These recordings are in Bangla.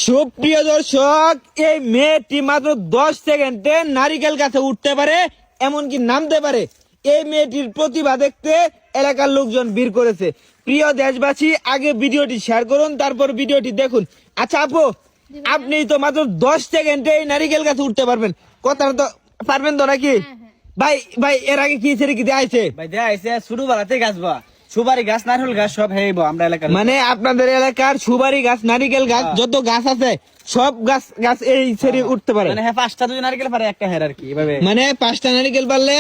সুপ্রিয় দর্শক, এই মেয়েটি মাত্র 10 সেকেন্ডে নারিকেল গাছে উঠতে পারে, এমনকি নামতে পারে। এই মেয়েটির প্রতিভা দেখতে এলাকার লোকজন ভিড় করেছে। প্রিয় দেশবাসী, আগে ভিডিওটি শেয়ার করুন, তারপর ভিডিওটি দেখুন। আচ্ছা আপু, আপনি তো মাত্র 10 সেকেন্ডে এই নারিকেল গাছে উঠতে পারবেন, কথাটা তো পারবেন তো নাকি? ভাই ভাই এর আগে কি ছেড়ে কি দেখাইছে? ভাই দেখাইছে শুরু বেলাতে গাছ বা সুপারি গাছ নারকেল গাছ সব হেইব আমরা এলাকার। মানে আপনাদের এলাকার সুপারি গাছ, নারিকেল গাছ, যত গাছ আছে সব গাছ গাছ এই ছেড়ে উঠতে পারে। মানে হ্যাঁ 5টা যদি নারকেল পারে একটা হের আর কি এভাবে। মানে 5টা নারিকেল পারলে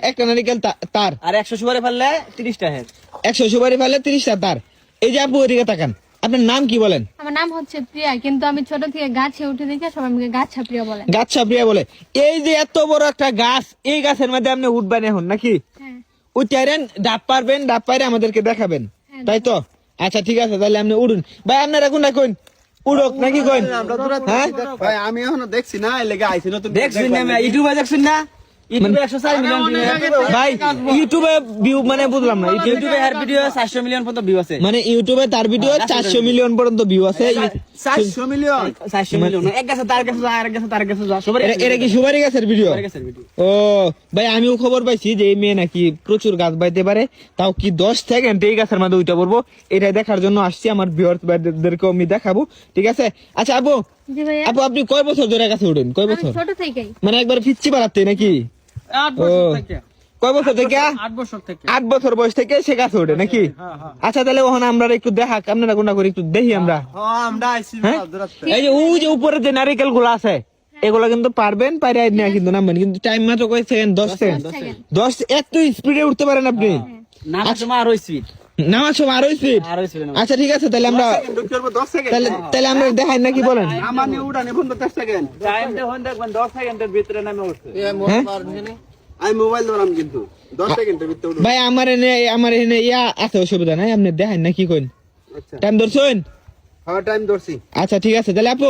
একটা নারিকেল তার, আর 100 সুপারি পারলে 30টা হের। 100 সুপারি পারলে 30টা তার। এই যে আপু ওইদিকে তাকান, আপনার নাম কি বলেন? আমার নাম হচ্ছে প্রিয়া, কিন্তু আমি ছোট থেকে গাছে উঠে দেখে সবাই আমাকে গাছা প্রিয়া বলে। গাছা প্রিয়া বলে। এই যে এত বড় একটা গাছ, এই গাছের মধ্যে আপনি উঠবেন এখন নাকি? হ্যাঁ উঠাইরেন, ডাব পারবেন, ডাব পাইরে আমাদেরকে দেখাবেন, তাই তো? আচ্ছা ঠিক আছে, তাহলে আপনি উঠুন। ভাই আপনারা কোন না কোন উড়ক নাকি কোন? হ্যাঁ ভাই আমি এখনো দেখছি না, এই লেগে আইছি নতুন। দেখছেন না ইউটিউবে দেখছেন না? ইউটিউবে 104 মিলিয়ন ভিউ। ভাই ইউটিউবে ভিউ মানে বুঝলাম না। ইউটিউবে হের ভিডিও 400 মিলিয়ন পর্যন্ত ভিউ আছে। মানে ইউটিউবে তার ভিডিও 400 মিলিয়ন পর্যন্ত ভিউ আছে। 400 মিলিয়ন 400 মিলিয়ন এক গাছে তার গাছে আর এক গাছে তার গাছে যা সবারই এটা কি সুপারি গাছের ভিডিও? সুপারি গাছের ভিডিও। ও ভাই, আমিও খবর পাইছি যে এই মেয়ে নাকি প্রচুর গাছ বাইতে পারে, তাও কি 10 সেকেন্ড এই গাছের মধ্যে উঠে পড়বো। এটা দেখার জন্য আসছি, আমার ভিউয়ার্স ভাইদেরকে আমি দেখাবো, ঠিক আছে? আচ্ছা আপু, জি ভাইয়া, আপু আপনি কয় বছর ধরে গাছে উঠেন? কয় আমি বছর? ছোট থেকেই। মানে একবার পিচ্ছি বাড়াতে নাকি? 8 বছর থেকে। কয় বছর থেকে? 8 বছর থেকে। 8 বছর বয়স থেকে সে গাছে ওঠে নাকি? আচ্ছা তাহলে ওখানে আমরা একটু দেখাক, আপনারা কোনটা করে একটু দেখি আমরা। হ্যাঁ আমরা আইছি হ্যাঁ? এই যে ওই যে উপরে যে নারিকেল গুলো আছে, এগুলো কিন্তু পারবেন, পারে না কিন্তু নামবেন, কিন্তু টাইম মাত্র কয় সেকেন্ড? 10 সেকেন্ড। 10 এত স্পিডে উঠতে পারেন আপনি? না তোমার আরো স্পিড। নামার সময় আরো স্পিড। আরো স্পিড। আচ্ছা ঠিক আছে, তাহলে আমরা 10 সেকেন্ড। তাহলে আমরা দেখাই নাকি বলেন? আমানে উড়ানে 10 সেকেন্ড। টাইম দেখুন দেখবেন 10 সেকেন্ডের ভিতরে নামে উঠছে। হ্যাঁ? আমি মোবাইল ধরাম কিন্তু 10 সেকেন্ডের ভিতরে উড়ো। ভাই আমার এনে ইয়া আছে, অসুবিধা নাই, আপনি দেখাই নাকি কোন? আচ্ছা টাইম ধরছেন? হ্যাঁ টাইম ধরছি। আচ্ছা ঠিক আছে, তাহলে আপু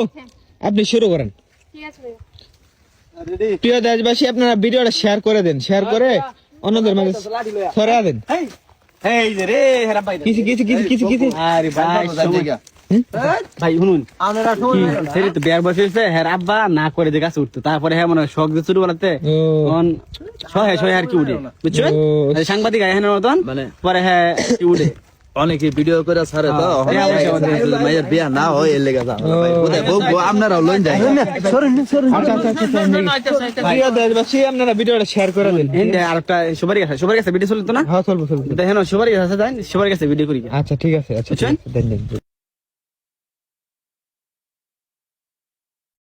আপনি শুরু করেন। ঠিক আছে ভাইয়া। রেডি? প্রিয় দেশবাসী, আপনারা ভিডিওটা শেয়ার করে দেন, শেয়ার করে অন্যদের মাঝে ছড়িয়ে দেন। এই যে রে হেরা ভাই। কিছু আরে ভাই ভাই শুনুন, আমরা শুন সেটা তো বিয়ার বয়স হয়েছে, হ্যাঁ আব্বা না করে যে গাছে উঠতো, তারপরে হ্যাঁ মনে হয় শখ দিয়ে শুরু করাতে সহে আর কি উঠে, বুঝছেন? সাংবাদিক আয় মতন পরে হ্যাঁ উঠে অনেকে ভিডিও করে ছাড়ে তো মায়ের বিয়া না হয় এর লেগে আপনারাও লইন যায়। প্রিয় দেশবাসী, আপনারা ভিডিওটা শেয়ার করে দেন। আর একটা সবারই কাছে ভিডিও চলতো না? হ্যাঁ চলবো। দেখেন সবারই কাছে যাই, সবার কাছে ভিডিও করি। আচ্ছা ঠিক আছে, আচ্ছা ঠিক আছে, দেন।